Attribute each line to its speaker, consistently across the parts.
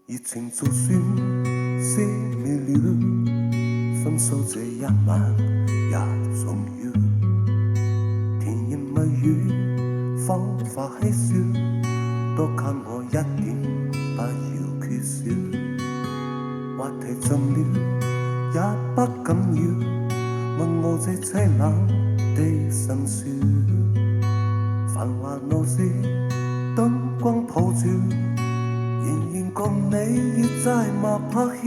Speaker 1: 熱情就算熄滅了，分手這一晚也重要。甜言蜜語仿發嬉笑，多給我一點，不要缺少。話題盡了也不緊要，問我這凄冷的心酸。繁華鬧市燈光普照，仍然共你倚在馬柏梟。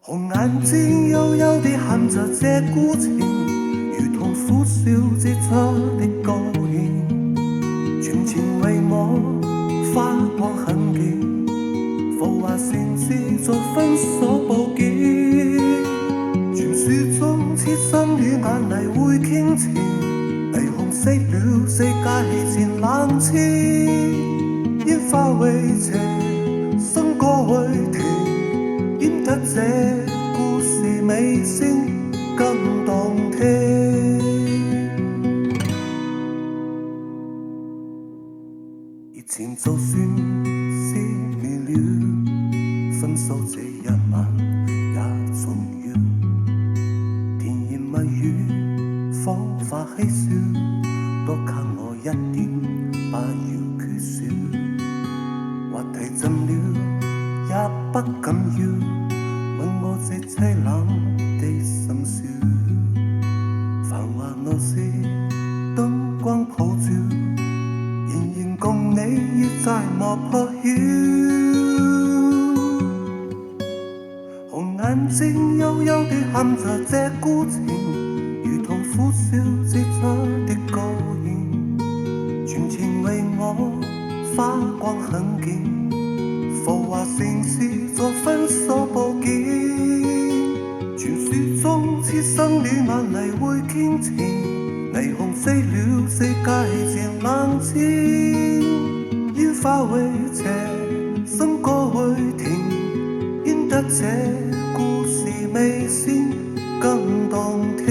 Speaker 1: 紅眼睛幽幽地含着這孤情，如同苦笑擠出的高興。全情為我發光很勁，浮華城市在分手報警。傳說中痴心與眼淚會傾情，霓虹熄了世界漸冷清。煙花會謝，笙歌會停，顯得這故事尾聲更動聽。熱情就算熄滅了，分手這一晚也重要。甜言蜜語仿發嬉笑，多給我一點，不要缺少。話題盡了也不緊要，問我這凄冷的心酸。繁華鬧市燈光普照，仍然共你倚在馬柏梟。紅眼睛幽幽地含着這孤情，如同苦笑擠出的高興。全情為我發光很勁，浮華城市在分手報警。傳說中痴心與眼淚會傾情，霓虹熄了世界漸冷清。煙花會謝，笙歌會停，顯得這故事尾聲更動聽。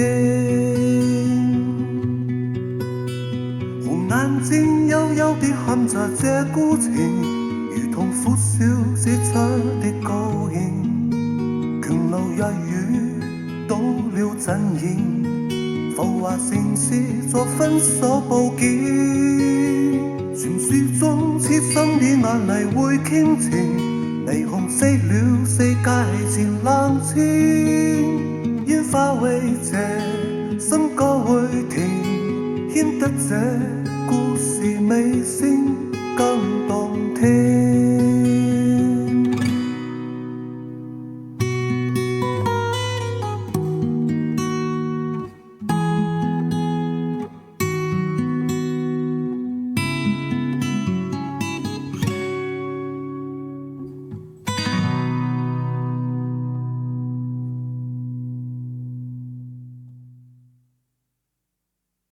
Speaker 1: 紅眼睛幽幽地含着這孤情，如同苦笑擠出的高興。瓊樓玉宇到了陣營，浮華城市在分手報警。傳說中痴心與眼淚會傾情，霓虹熄了世界漸冷清。煙花會謝，笙歌會停，顯得這故事尾聲更動聽。